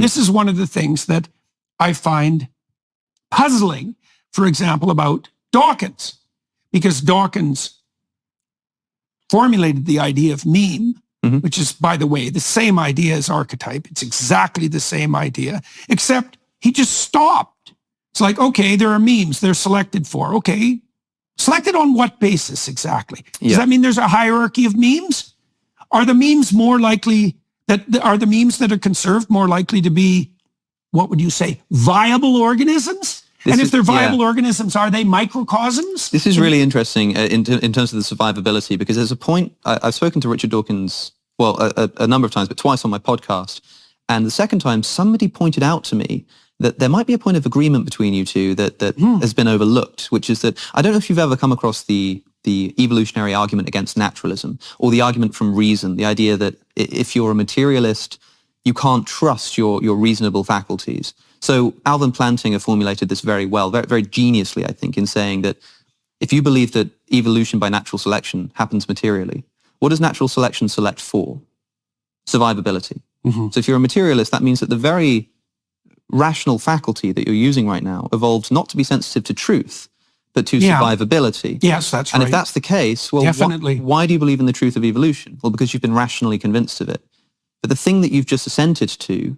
This is one of the things that I find puzzling, for example, about Dawkins, because Dawkins formulated the idea of meme, which is, by the way, the same idea as archetype. It's exactly the same idea, except he just stopped. It's like, okay, there are memes, they're selected for. Okay, selected on what basis exactly? Does that mean there's a hierarchy of memes? Are the memes more likely are the memes that are conserved more likely to be, what would you say, viable organisms? And if they're viable organisms, are they microcosms? This is really interesting in terms of the survivability, because there's a point, I've spoken to Richard Dawkins, well, a number of times, but twice on my podcast. And the second time, somebody pointed out to me that there might be a point of agreement between you two that has been overlooked, which is that, I don't know if you've ever come across the evolutionary argument against naturalism, or the argument from reason, the idea that if you're a materialist, you can't trust your reasonable faculties. So Alvin Plantinga formulated this very well, very, very geniusly, I think, in saying that if you believe that evolution by natural selection happens materially, what does natural selection select for? Survivability. So if you're a materialist, that means that the very rational faculty that you're using right now evolved not to be sensitive to truth, but to survivability. Yes, that's right. And if that's the case, well, why do you believe in the truth of evolution? Well, because you've been rationally convinced of it. But the thing that you've just assented to,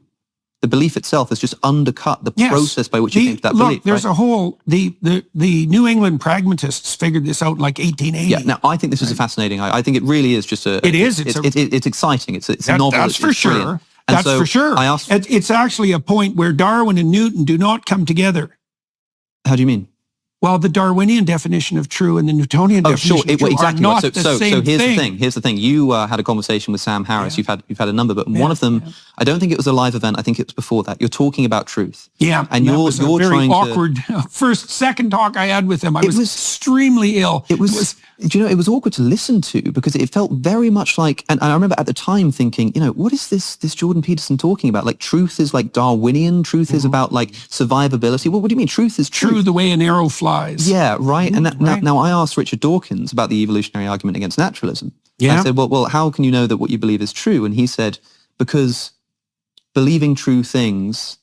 the belief itself, has just undercut the process by which you came to that belief. There's a whole, the New England pragmatists figured this out in like 1880. Yeah, now I think this is a fascinating, I think it really is just It is. It's exciting. It's novel. That's for sure. Brilliant. That's for sure. It's actually a point where Darwin and Newton do not come together. How do you mean? Well, the Darwinian definition of true and the Newtonian definition of true are not the same thing. So here's the thing. You had a conversation with Sam Harris. You've had a number, but one of them, I don't think it was a live event. I think it was before that. You're talking about truth. Yeah, and you're very trying awkward second talk I had with him. I was extremely ill. It was. Do you know, it was awkward to listen to, because it felt very much like, and I remember at the time thinking, what is this Jordan Peterson talking about? Like, truth is like Darwinian, truth is about like survivability. Well, what do you mean? Truth is true. True the way an arrow flies. Yeah, right. And now I asked Richard Dawkins about the evolutionary argument against naturalism. Yeah. I said, well, how can you know that what you believe is true? And he said, because believing true things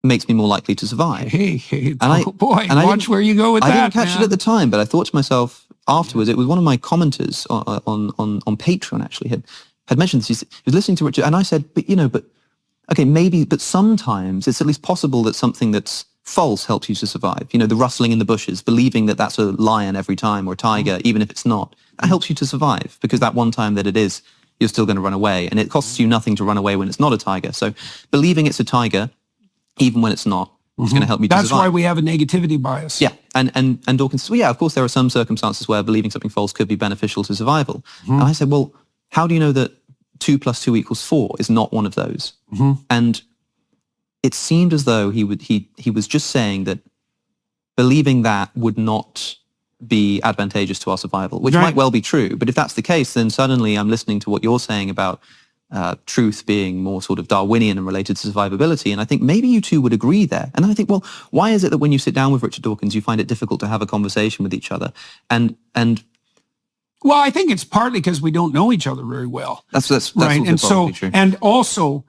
makes me more likely to survive. Watch where you go with that. I didn't catch it at the time, but I thought to myself afterwards, it was one of my commenters on Patreon actually had mentioned this. He was listening to Richard, and I said, but sometimes it's at least possible that something that's false helps you to survive. The rustling in the bushes, believing that that's a lion every time, or a tiger, even if it's not, that helps you to survive, because that one time that it is, you're still going to run away, and it costs you nothing to run away when it's not a tiger. So believing it's a tiger, even when it's not, is going to help me to survive. That's why we have a negativity bias. Yeah, and Dawkins says, well, yeah, of course there are some circumstances where believing something false could be beneficial to survival. And I said, well, how do you know that 2 + 2 = 4 is not one of those? And it seemed as though he was just saying that believing that would not be advantageous to our survival, which might well be true. But if that's the case, then suddenly I'm listening to what you're saying about truth being more sort of Darwinian and related to survivability. And I think maybe you two would agree there. And then I think, well, why is it that when you sit down with Richard Dawkins, you find it difficult to have a conversation with each other? And well, I think it's partly because we don't know each other very well. That's right. Also and so, true. And also,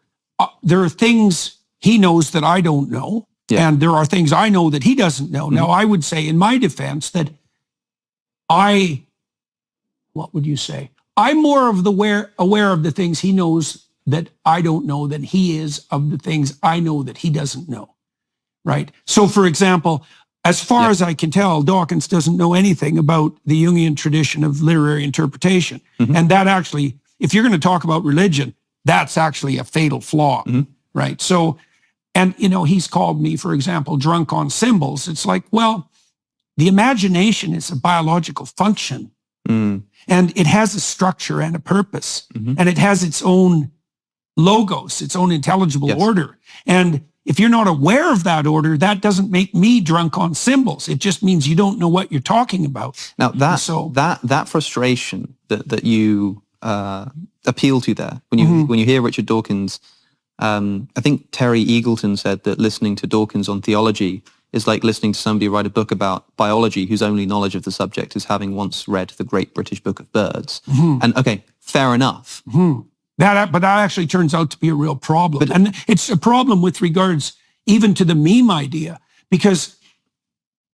there are things he knows that I don't know. Yeah. And there are things I know that he doesn't know. Now, I would say in my defense that what would you say? I'm more aware of the things he knows that I don't know than he is of the things I know that he doesn't know, right? So, for example, as far as I can tell, Dawkins doesn't know anything about the Jungian tradition of literary interpretation. And that actually, if you're going to talk about religion, that's actually a fatal flaw, right? So, and, he's called me, for example, drunk on symbols. It's like, well, the imagination is a biological function. And it has a structure and a purpose, and it has its own logos, its own intelligible order. And if you're not aware of that order, that doesn't make me drunk on symbols. It just means you don't know what you're talking about. Now, that frustration that you appeal to there, when you hear Richard Dawkins, I think Terry Eagleton said that listening to Dawkins on theology is like listening to somebody write a book about biology whose only knowledge of the subject is having once read the Great British Book of Birds. And okay, fair enough. But that actually turns out to be a real problem. And it's a problem with regards even to the meme idea, because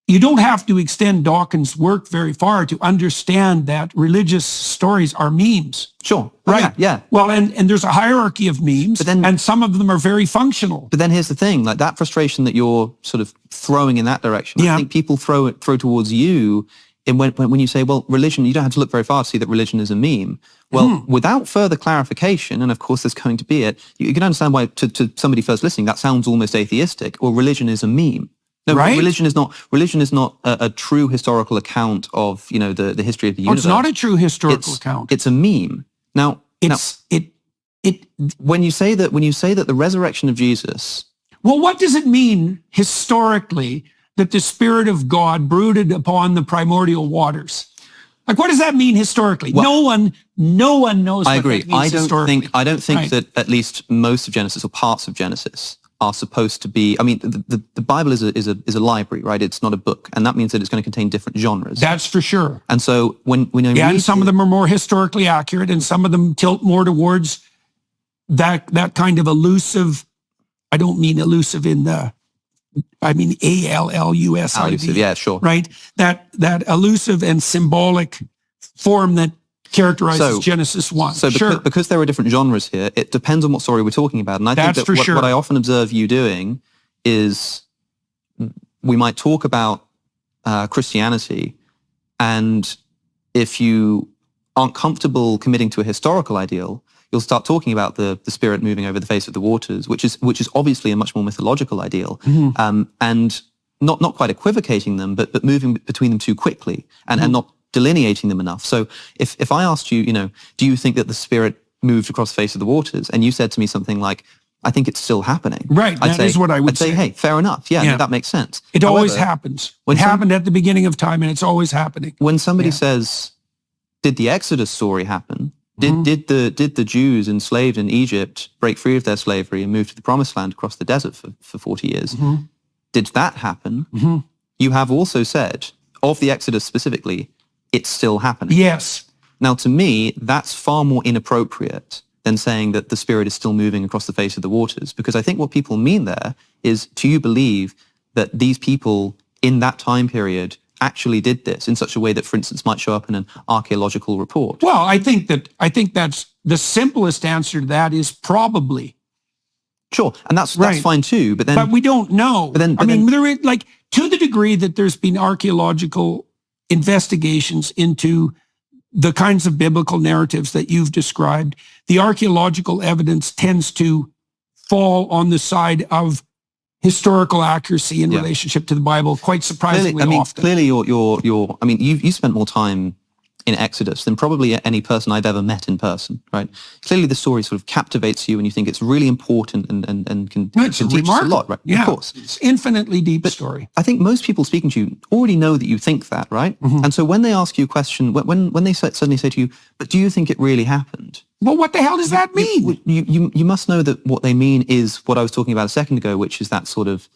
you don't have to extend Dawkins' work very far to understand that religious stories are memes. Sure. Right. Yeah. Well, and there's a hierarchy of memes, and some of them are very functional. But then here's the thing, like that frustration that you're sort of throwing in that direction, I think people throw towards you when you say, well, religion, you don't have to look very far to see that religion is a meme. Well, without further clarification, and of course there's going to be it, you can understand why to somebody first listening, that sounds almost atheistic, or religion is a meme. No, right? Religion is not a true historical account of, the history of the universe. It's not a true historical account. It's a meme. Now, when you say that the resurrection of Jesus. Well, what does it mean historically that the Spirit of God brooded upon the primordial waters? Like, what does that mean historically? Well, no one knows. I agree. What that means historically. I don't think that at least most of Genesis or parts of Genesis are supposed to be. I mean, the Bible is a library, right? It's not a book, and that means that it's going to contain different genres. That's for sure. And so when I read, and some of them are more historically accurate, and some of them tilt more towards that kind of elusive. I don't mean elusive I mean ALLUSIV. Elusive, yeah, sure. Right? That elusive and symbolic form that characterizes Genesis 1. So because there are different genres here, it depends on what story we're talking about. And I think that what I often observe you doing is we might talk about Christianity, and if you aren't comfortable committing to a historical ideal, you'll start talking about the Spirit moving over the face of the waters, which is obviously a much more mythological ideal, and not quite equivocating them, but moving between them too quickly and not delineating them enough. So if I asked you, do you think that the Spirit moved across the face of the waters, and you said to me something like, I think it's still happening. Right, that is what I would say. I'd say, hey, fair enough. Yeah, no, that makes sense. It always happens. It happened at the beginning of time, and it's always happening. When somebody says, did the Exodus story happen? Did the Jews enslaved in Egypt break free of their slavery and move to the Promised Land across the desert for 40 years? Did that happen? You have also said, of the Exodus specifically, it's still happening. Yes. Now, to me, that's far more inappropriate than saying that the Spirit is still moving across the face of the waters, because I think what people mean there is, do you believe that these people in that time period actually did this in such a way that, for instance, might show up in an archaeological report? Well, I think that's the simplest answer to that is probably. Sure, and that's fine too. But we don't know. There is, like, to the degree that there's been archaeological investigations into the kinds of biblical narratives that you've described, the archaeological evidence tends to fall on the side of historical accuracy in relationship to the Bible, quite surprisingly often. Clearly, you spent more time in Exodus than probably any person I've ever met in person, right? Clearly, the story sort of captivates you, and you think it's really important and can teach us a lot, right? Yeah, of course. It's infinitely deep story. I think most people speaking to you already know that you think that, right? And so when they ask you a question, when they suddenly say to you, but do you think it really happened? Well, what the hell does that mean? You must know that what they mean is what I was talking about a second ago, which is that sort of...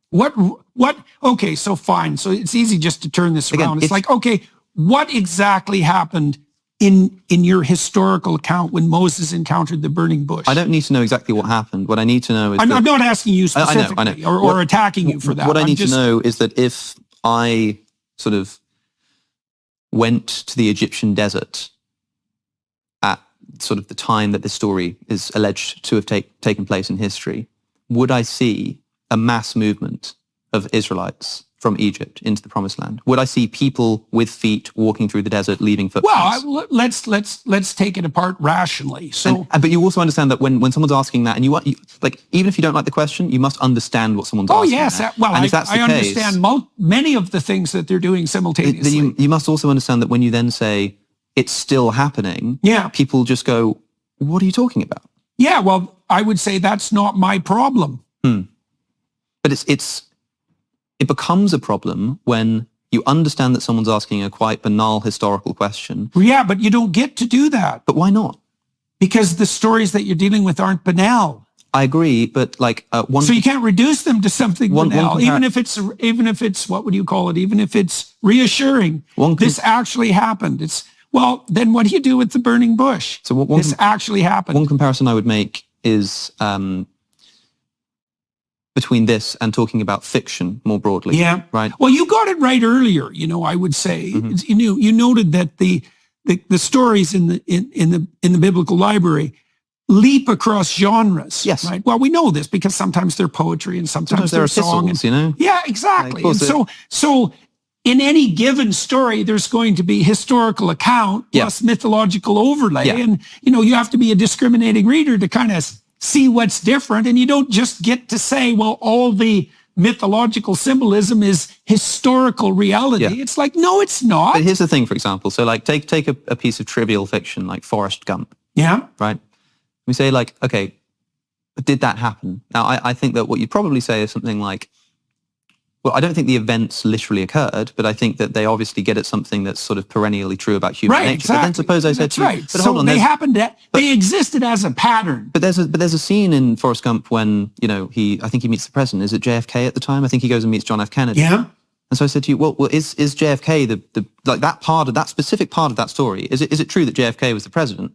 What? Okay, so fine. So it's easy just to turn this around. It's like, okay, what exactly happened in your historical account when Moses encountered the burning bush? I don't need to know exactly what happened. What I need to know is... I'm not asking you specifically I know. Or attacking you for that. What I need to know is that if I sort of went to the Egyptian desert at sort of the time that this story is alleged to have taken place in history, would I see a mass movement of Israelites from Egypt into the Promised Land? Would I see people with feet walking through the desert, leaving footprints? Well, let's take it apart rationally. So, but you also understand that when someone's asking that, and you like, even if you don't like the question, you must understand what someone's asking. Oh yes, well, and if that's the case, understand many of the things that they're doing simultaneously. Then you must also understand that when you then say it's still happening, people just go, "What are you talking about?" Yeah, well, I would say that's not my problem. But it becomes a problem when you understand that someone's asking a quite banal historical question. Yeah, but you don't get to do that. But why not? Because the stories that you're dealing with aren't banal. I agree, but like so you can't reduce them to something banal, even if it's what would you call it? Even if it's reassuring. This actually happened. well, then what do you do with the burning bush? So this actually happened. One comparison I would make is between this and talking about fiction more broadly. Yeah. Right. Well, you got it right earlier. I would say you noted that the stories in the biblical library leap across genres. Yes. Right. Well, we know this because sometimes they're poetry and sometimes they're song. Epistles, Yeah, exactly. And so in any given story, there's going to be historical account plus mythological overlay. Yeah. And, you have to be a discriminating reader to kind of see what's different. And you don't just get to say, well, all the mythological symbolism is historical reality. Yeah. It's like, no, it's not. But here's the thing, for example. So like take a piece of trivial fiction like Forrest Gump. Yeah. Right. We say like, okay, did that happen? Now, I think that what you'd probably say is something like, well, I don't think the events literally occurred, but I think that they obviously get at something that's sort of perennially true about human nature. Exactly. But then suppose I said to you, right. but So hold on, they happened. They existed as a pattern. But there's a scene in Forrest Gump when I think he meets the president. Is it JFK at the time? I think he goes and meets John F. Kennedy. Yeah. And so I said to you, well, is JFK the like that specific part of that story? Is it true that JFK was the president?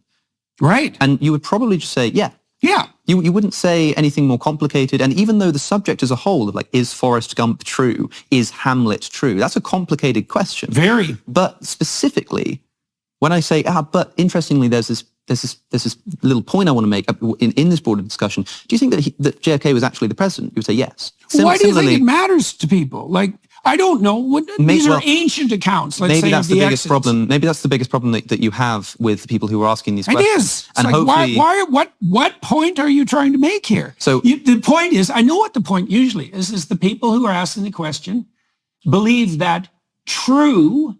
Right. And you would probably just say, yeah. Yeah. You wouldn't say anything more complicated. And even though the subject as a whole of like, is Forrest Gump true? Is Hamlet true? That's a complicated question. Very. But specifically, when I say, but interestingly, there's this little point I want to make in this broader discussion. Do you think that JFK was actually the president? You would say yes. Why do you think it matters to people? Like, I don't know. These are ancient accounts. Let's maybe say that's of the biggest Exodus. problem. Maybe that's the biggest problem that you have with the people who are asking these questions. It is. It's And like, hopefully, what point are you trying to make here? So the point is, I know what the point usually is the people who are asking the question believe that true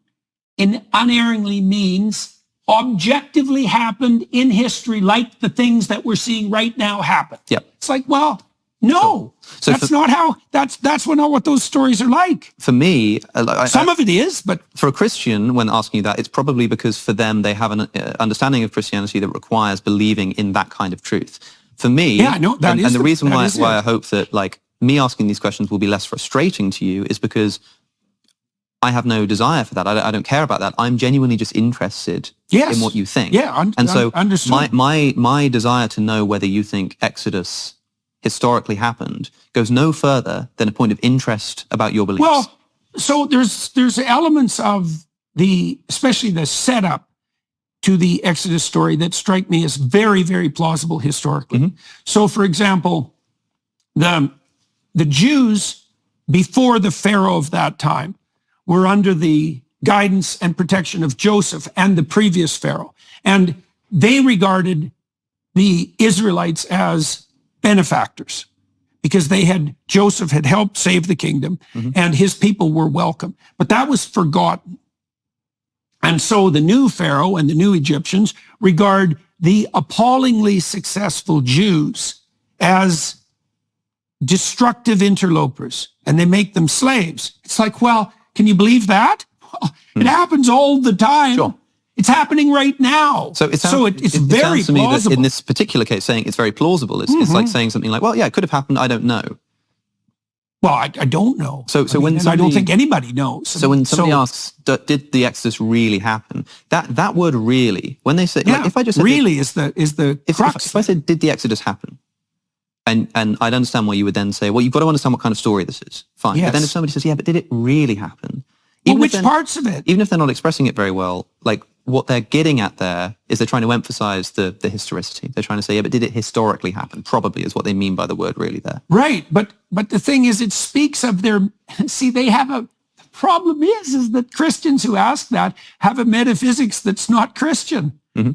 unerringly means objectively happened in history, like the things that we're seeing right now happen. Yeah. It's like, well, no, So that's not how. That's not what those stories are like. For me, Some of it is, but for a Christian, when asking you that, it's probably because for them they have an understanding of Christianity that requires believing in that kind of truth. For me, yeah, no, that is and the reason why it. I hope that like me asking these questions will be less frustrating to you is because I have no desire for that. I don't care about that. I'm genuinely just interested in what you think. Yeah, and so understood. my desire to know whether you think Exodus historically happened goes no further than a point of interest about your beliefs. Well, so there's elements of especially the setup to the Exodus story that strike me as very, very plausible historically. Mm-hmm. So, for example, the Jews before the Pharaoh of that time were under the guidance and protection of Joseph and the previous Pharaoh, and they regarded the Israelites as benefactors because Joseph had helped save the kingdom and his people were welcome. But that was forgotten. And so the new Pharaoh and the new Egyptians regard the appallingly successful Jews as destructive interlopers and they make them slaves. It's like, well, can you believe that? Well, it happens all the time. Sure. It's happening right now. So it's very sounds to me plausible. that in this particular case, saying it's very plausible. It's like saying something like, well, yeah, it could have happened. I don't know. Well, I don't know. I don't think anybody knows. So when somebody asks, did the Exodus really happen? That word really, when they say, like, if I just said, really is the crux. If I said, did the Exodus happen? And I'd understand why you would then say, well, you've got to understand what kind of story this is. Fine. Yes. But then if somebody says, yeah, but did it really happen? Well, which parts of it? Even if they're not expressing it very well, like what they're getting at there is they're trying to emphasize the historicity. They're trying to say, yeah, but did it historically happen? Probably is what they mean by the word really there. Right. But the thing is, it speaks of the problem is that Christians who ask that have a metaphysics that's not Christian. Mm-hmm.